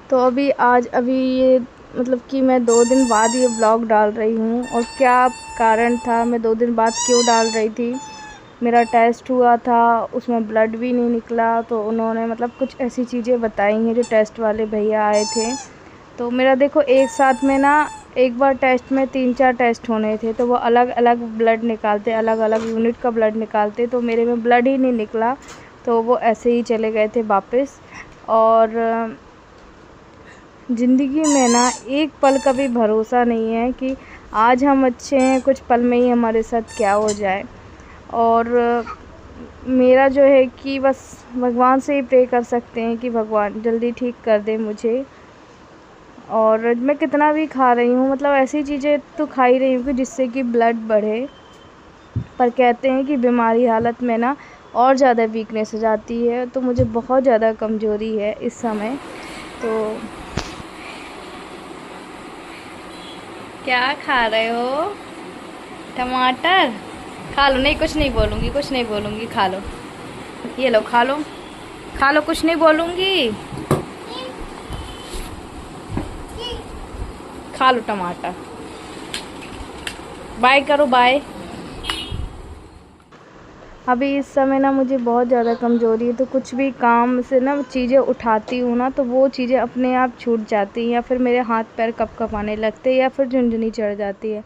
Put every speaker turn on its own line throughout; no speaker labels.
तो अभी ये मतलब कि मैं 2 दिन बाद ये व्लॉग डाल रही हूँ। और क्या कारण था, मैं 2 दिन बाद क्यों डाल रही थी, मेरा टेस्ट हुआ था, उसमें ब्लड भी नहीं निकला। तो उन्होंने मतलब कुछ ऐसी चीज़ें बताई हैं जो टेस्ट वाले भैया आए थे। तो मेरा देखो एक साथ में ना, एक बार टेस्ट में 3-4 टेस्ट होने थे, तो वो अलग अलग ब्लड निकालते, अलग अलग यूनिट का ब्लड निकालते, तो मेरे में ब्लड ही नहीं निकला। तो वो ऐसे ही चले गए थे वापस। और ज़िंदगी में ना एक पल का भी भरोसा नहीं है कि आज हम अच्छे हैं, कुछ पल में ही हमारे साथ क्या हो जाए। और मेरा जो है कि बस भगवान से ही प्रे कर सकते हैं कि भगवान जल्दी ठीक कर दे मुझे। और मैं कितना भी खा रही हूँ, मतलब ऐसी चीज़ें तो खा ही रही हूँ कि जिससे कि ब्लड बढ़े, पर कहते हैं कि बीमारी हालत में ना और ज़्यादा वीकनेस हो जाती है। तो मुझे बहुत ज़्यादा कमज़ोरी है इस समय। तो क्या खा रहे हो? टमाटर खा लो। नहीं, कुछ नहीं बोलूँगी, कुछ नहीं बोलूँगी, खा लो। ये लो, खा लो, खा लो, कुछ नहीं बोलूँगी, खा लो टमाटर। बाय करो, बाय। अभी इस समय ना मुझे बहुत ज़्यादा कमज़ोरी है, तो कुछ भी काम से ना चीज़ें उठाती हूँ ना, तो वो चीज़ें अपने आप छूट जाती हैं, या फिर मेरे हाथ पैर कँपकँपाने लगते हैं, या फिर झुनझुनी चढ़ जाती है।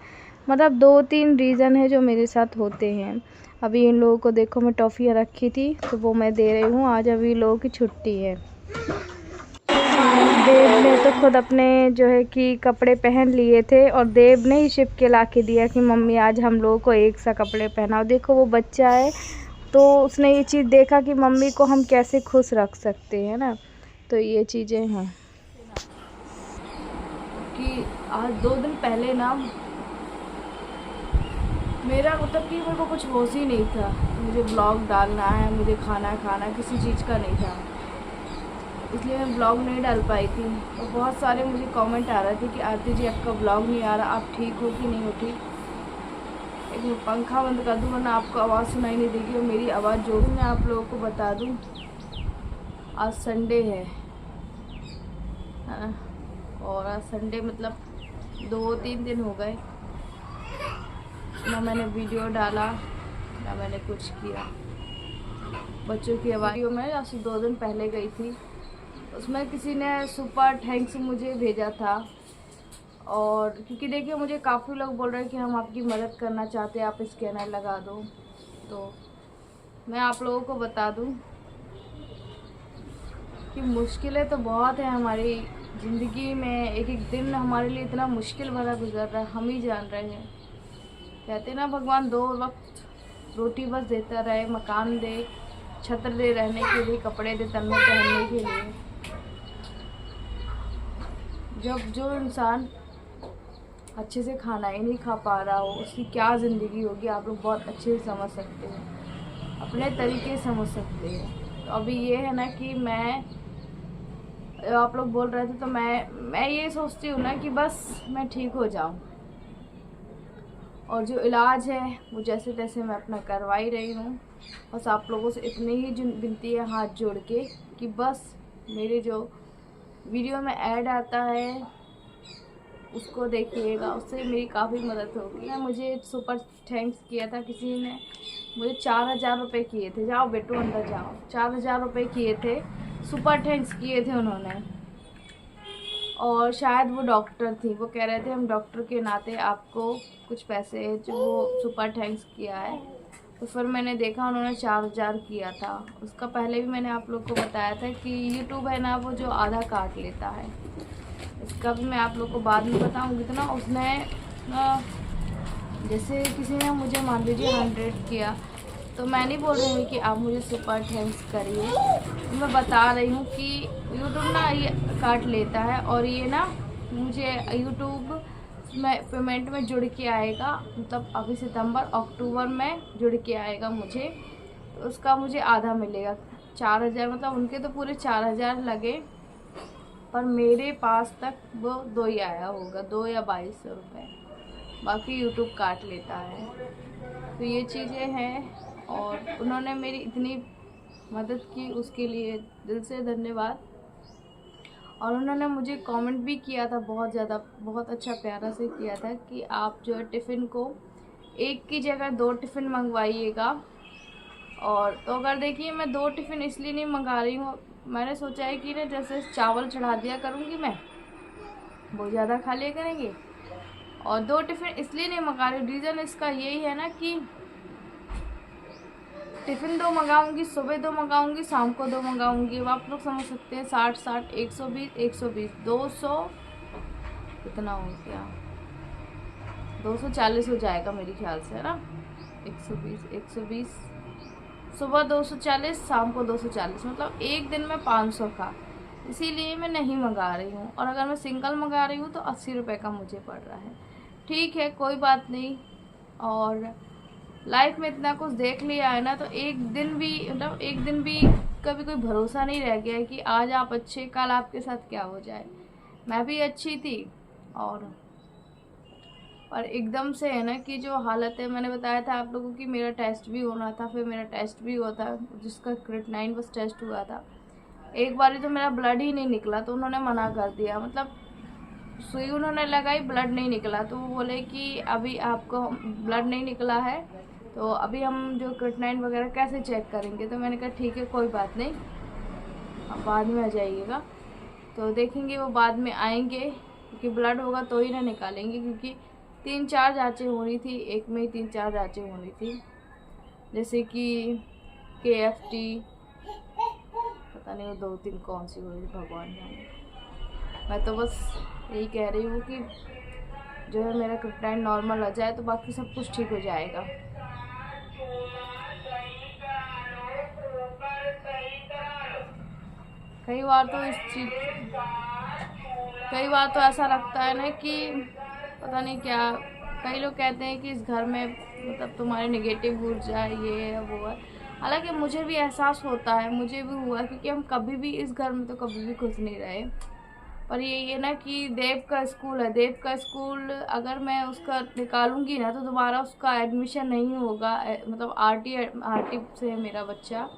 मतलब 2-3 रीज़न है जो मेरे साथ होते हैं। अभी इन लोगों को देखो, मैं टॉफ़ियाँ रखी थी तो वो मैं दे रही हूँ। आज अभी लोगों की छुट्टी है। देव ने तो खुद अपने जो है कि कपड़े पहन लिए थे, और देव ने ही शिप के ला के दिया कि मम्मी आज हम लोगों को एक सा कपड़े पहनाओ। देखो वो बच्चा है, तो उसने ये चीज़ देखा कि मम्मी को हम कैसे खुश रख सकते हैं ना। तो ये चीज़ें हैं कि आज 2 दिन पहले ना मेरा मतलब कि मेरे को कुछ होश ही नहीं था, मुझे ब्लॉग डालना है, मुझे खाना खाना, किसी चीज़ का नहीं था, इसलिए मैं ब्लॉग नहीं डाल पाई थी। और बहुत सारे मुझे कमेंट आ रहे थे कि आरती जी आपका ब्लॉग नहीं आ रहा, आप ठीक हो कि नहीं हो ठीक। एक मैं पंखा बंद कर दूँ वरना आपको आवाज़ सुनाई नहीं देगी। और मेरी आवाज़ जो भी मैं आप लोगों को बता दूँ, आज संडे है ना, और आज संडे मतलब 2-3 दिन हो गए ना मैंने वीडियो डाला, ना मैंने कुछ किया। बच्चों की आवाज़ वीडियो में आज 2 दिन पहले गई थी, उसमें किसी ने सुपर थैंक्स मुझे भेजा था। और क्योंकि देखिए मुझे काफ़ी लोग बोल रहे हैं कि हम आपकी मदद करना चाहते हैं, आप स्कैनर लगा दो। तो मैं आप लोगों को बता दूं कि मुश्किलें तो बहुत हैं हमारी ज़िंदगी में। एक एक दिन हमारे लिए इतना मुश्किल भरा गुजर रहा है, हम ही जान रहे हैं। कहते ना भगवान 2 वक्त रोटी बस देता रहे, मकान दे, छत्र दे रहने के लिए, कपड़े दे तन में पहनने के लिए। जब जो इंसान अच्छे से खाना ही नहीं खा पा रहा हो, उसकी क्या ज़िंदगी होगी, आप लोग बहुत अच्छे से समझ सकते हैं, अपने तरीके से समझ सकते हैं। तो अभी ये है ना कि आप लोग बोल रहे थे, तो मैं ये सोचती हूँ ना कि बस मैं ठीक हो जाऊँ, और जो इलाज है वो जैसे तैसे मैं अपना करवा ही रही हूँ। बस आप लोगों से इतनी ही विनती है हाथ जोड़ के कि बस मेरे जो वीडियो में ऐड आता है उसको देखिएगा, उससे मेरी काफ़ी मदद होगी। मुझे सुपर थैंक्स किया था किसी ने, मुझे 4,000 रुपये किए थे। जाओ बेटू अंदर जाओ, 4,000 रुपये किए थे, सुपर थैंक्स किए थे उन्होंने। और शायद वो डॉक्टर थी, वो कह रहे थे हम डॉक्टर के नाते आपको कुछ पैसे जो वो सुपर थैंक्स किया है। तो फिर मैंने देखा उन्होंने 4,000 किया था। उसका पहले भी मैंने आप लोग को बताया था कि यूट्यूब है ना, वो जो आधा काट लेता है, इसका भी मैं आप लोग को बाद में बताऊँगी। तो ना उसने जैसे किसी ने मुझे मान लीजिए 100 किया, तो मैं नहीं बोल रही हूँ कि आप मुझे सुपर थैंक्स करिए, तो मैं बता रही हूँ कि यूट्यूब ना ये काट लेता है, और ये ना मुझे यूट्यूब में पेमेंट में जुड़ के आएगा, मतलब अभी सितंबर अक्टूबर में जुड़ के आएगा मुझे, तो उसका मुझे आधा मिलेगा। 4,000 मतलब उनके तो पूरे 4,000 लगे, पर मेरे पास तक वो 2 ही आया होगा, 2 या 2200 रुपये, बाकी यूट्यूब काट लेता है। तो ये चीज़ें हैं, और उन्होंने मेरी इतनी मदद की उसके लिए दिल से धन्यवाद। और उन्होंने मुझे कमेंट भी किया था बहुत ज़्यादा, बहुत अच्छा प्यारा से किया था कि आप जो है टिफ़िन को एक की जगह 2 टिफ़िन मंगवाइएगा। और तो अगर देखिए मैं 2 टिफ़िन इसलिए नहीं मंगा रही हूँ, मैंने सोचा है कि ना जैसे चावल चढ़ा दिया करूँगी मैं, वो ज़्यादा खा लिया करेंगे। और 2 टिफ़िन इसलिए नहीं मंगा रही, रीज़न इसका यही है ना कि टिफ़िन 2 मंगाऊंगी, सुबह 2 मंगाऊंगी, शाम को 2 मंगाऊंगी। अब आप लोग समझ सकते हैं 60 120 120 200 कितना हो गया, 240 हो जाएगा मेरे ख्याल से, है ना। 120 सुबह 240, शाम को 240, मतलब एक दिन में 500 का। इसीलिए मैं नहीं मंगा रही हूँ। और अगर मैं सिंगल मंगा रही हूँ तो 80 रुपये का मुझे पड़ रहा है। ठीक है, कोई बात नहीं। और लाइफ में इतना कुछ देख लिया है ना, तो एक दिन भी कभी कोई भरोसा नहीं रह गया है कि आज आप अच्छे, कल आपके साथ क्या हो जाए। मैं भी अच्छी थी और एकदम से है ना कि जो हालत है, मैंने बताया था आप लोगों की मेरा टेस्ट भी होना था, फिर मेरा टेस्ट भी हुआ था जिसका क्रिएटिनिन बस टेस्ट हुआ था। एक बारी तो मेरा ब्लड ही नहीं निकला, तो उन्होंने मना कर दिया, मतलब सुई उन्होंने लगाई, ब्लड नहीं निकला, तो वो बोले कि अभी आपको ब्लड नहीं निकला है तो अभी हम जो क्रिएटिनिन वगैरह कैसे चेक करेंगे। तो मैंने कहा ठीक है, कोई बात नहीं, अब बाद में आ जाइएगा। तो देखेंगे वो बाद में आएंगे, क्योंकि ब्लड होगा तो ही ना निकालेंगे, क्योंकि 3-4 जाँचें होनी थी, एक में ही 3-4 जाँचें होनी थी, जैसे कि KFT, पता नहीं वो 2-3 कौन सी हुई, भगवान जाने। मैं तो बस यही कह रही हूँ कि जो है मेरा क्रिएटिनिन नॉर्मल आ जाए तो बाकी सब कुछ ठीक हो जाएगा। कई बार तो ऐसा लगता है ना कि पता नहीं क्या, कई लोग कहते हैं कि इस घर में मतलब तुम्हारी नेगेटिव ऊर्जा है, ये है वो है। हालांकि मुझे भी एहसास होता है, मुझे भी हुआ, क्योंकि हम कभी भी इस घर में तो कभी भी खुश नहीं रहे। पर ये ना कि देव का स्कूल है, देव का स्कूल अगर मैं उसका निकालूंगी ना तो दोबारा उसका एडमिशन नहीं होगा, मतलब आरटी से है मेरा बच्चा।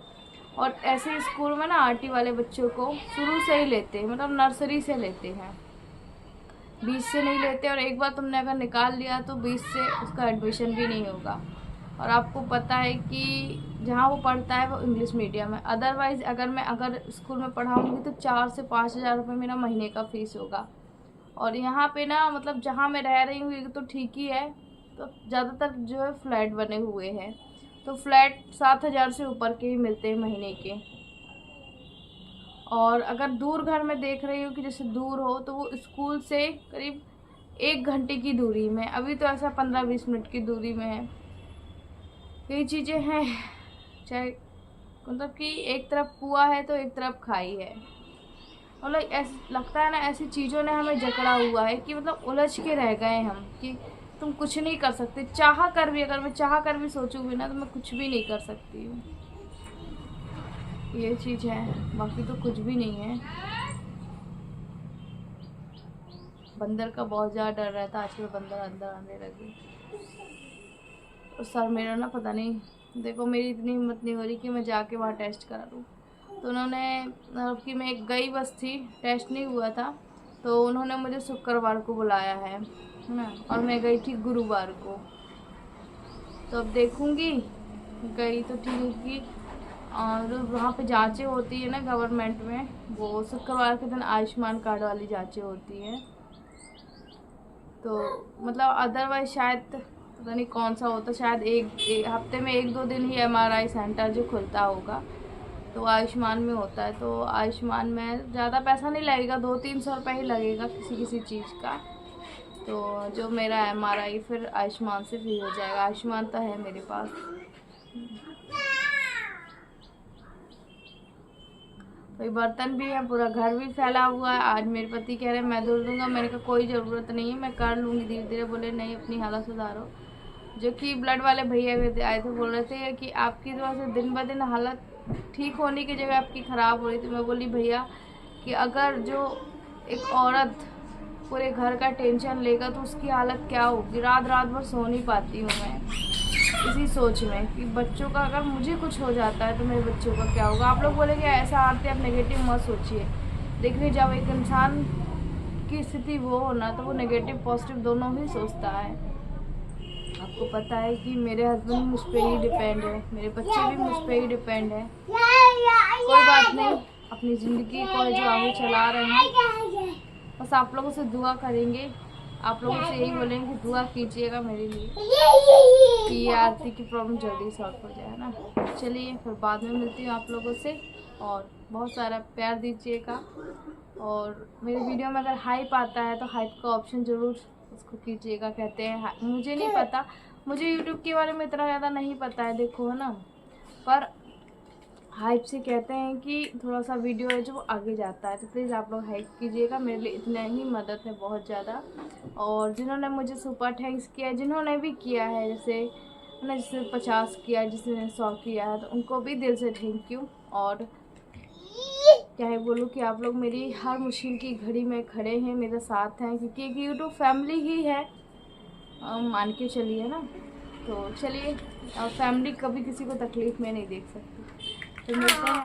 और ऐसे स्कूल में ना आरटी वाले बच्चों को शुरू से ही लेते हैं, मतलब नर्सरी से लेते हैं, 20 से नहीं लेते। और एक बार तुमने अगर निकाल लिया तो 20 से उसका एडमिशन भी नहीं होगा। और आपको पता है कि जहाँ वो पढ़ता है वो इंग्लिश मीडियम है। अदरवाइज़ अगर स्कूल में पढ़ाऊँगी तो 4 से 5 हज़ार रुपये मेरा महीने का फ़ीस होगा। और यहाँ पे ना मतलब जहाँ मैं रह रही हूँ ये तो ठीक ही है, तो ज़्यादातर जो है फ्लैट बने हुए हैं, तो फ्लैट 7,000 से ऊपर के ही मिलते हैं महीने के। और अगर दूर घर में देख रही हूँ कि जैसे दूर हो तो वो स्कूल से करीब 1 घंटे की दूरी में, अभी तो ऐसा 15-20 मिनट की दूरी में है। यही चीज़ें हैं, चाहे मतलब कि एक तरफ कुआं है तो एक तरफ खाई है। मतलब ऐसा लगता है ना, ऐसी चीज़ों ने हमें जकड़ा हुआ है कि मतलब उलझ के रह गए हम कि तुम कुछ नहीं कर सकते। चाह कर भी, अगर मैं चाह कर भी सोचूंगी ना तो मैं कुछ भी नहीं कर सकती हूँ। ये चीज़ है, बाकी तो कुछ भी नहीं है। बंदर का बहुत ज़्यादा डर रहता है आजकल, बंदर अंदर आने लगे। और सर मेरा ना पता नहीं, देखो मेरी इतनी हिम्मत नहीं हो रही कि मैं जाके वहाँ टेस्ट करा लूँ। तो उन्होंने मतलब कि मैं एक गई बस थी, टेस्ट नहीं हुआ था, तो उन्होंने मुझे शुक्रवार को बुलाया है ना, और मैं गई थी गुरुवार को। तो अब देखूँगी, गई तो ठीक ही। और वहाँ पे जांचें होती है ना गवर्नमेंट में, वो शुक्रवार के दिन आयुष्मान कार्ड वाली जांचें होती हैं। तो मतलब अदरवाइज शायद पता नहीं कौन सा होता, शायद एक हफ्ते में 1-2 दिन ही MRI सेंटर जो खुलता होगा, तो आयुष्मान में होता है। तो आयुष्मान में ज़्यादा पैसा नहीं लगेगा, 200-300 रुपये ही लगेगा किसी चीज़ का। तो जो मेरा MRI फिर आयुष्मान से फ्री हो जाएगा, आयुष्मान तो है मेरे पास। तो बर्तन भी है, पूरा घर भी फैला हुआ है। आज मेरे पति कह रहे हैं मैं धुल दूँगा, मैंने कहा कोई ज़रूरत नहीं है, मैं कर लूँगी धीरे धीरे। बोले नहीं, अपनी हालत सुधारो। जो कि ब्लड वाले भैया भी आए थे, बोल रहे थे कि आपकी तो वैसे दिन ब दिन हालत ठीक होने की जगह आपकी ख़राब हो रही थी। मैं बोली भैया कि अगर जो एक औरत पूरे घर का टेंशन लेगा तो उसकी हालत क्या होगी। रात रात भर सो नहीं पाती हूँ मैं इसी सोच में कि बच्चों का, अगर मुझे कुछ हो जाता है तो मेरे बच्चों का क्या होगा। आप लोग बोलेंगे ऐसा आरती आप नेगेटिव मत सोचिए, देखिए जब एक इंसान की स्थिति वो होना तो वो नेगेटिव पॉजिटिव दोनों ही सोचता है। आपको पता है कि मेरे हस्बैंड मुझ पर ही डिपेंड है, मेरे बच्चे भी मुझ पर ही डिपेंड है। कोई बात नहीं, अपनी ज़िंदगी को जो आगे चला रहे हैं, बस आप लोगों से दुआ करेंगे, आप लोगों से यही बोलेंगे कि दुआ कीजिएगा मेरे लिए कि ये आरती की प्रॉब्लम जल्दी सॉल्व हो जाए ना। चलिए फिर बाद में मिलती हूँ आप लोगों से, और बहुत सारा प्यार दीजिएगा। और मेरे वीडियो में अगर हाइप आता है तो हाइप का ऑप्शन ज़रूर उसको कीजिएगा। कहते हैं मुझे नहीं पता, मुझे यूट्यूब के बारे में इतना ज़्यादा नहीं पता है, देखो है ना, पर हाइप से कहते हैं कि थोड़ा सा वीडियो है जो वो आगे जाता है। तो प्लीज़ आप लोग हाइप कीजिएगा, मेरे लिए इतना ही मदद है बहुत ज़्यादा। और जिन्होंने मुझे सुपर थैंक्स किया है, जिन्होंने भी किया है, जैसे ना जिसने 50 किया, जिसने 100 किया है, तो उनको भी दिल से थैंक यू। और क्या है बोलूँ कि आप लोग मेरी हर मुश्किल की घड़ी में खड़े हैं, मेरे साथ हैं, क्योंकि एक यूट्यूब फैमिली ही है, मान के चलिए ना। तो चलिए, फैमिली कभी किसी को तकलीफ़ में नहीं देख सकती। तो मिलते हैं।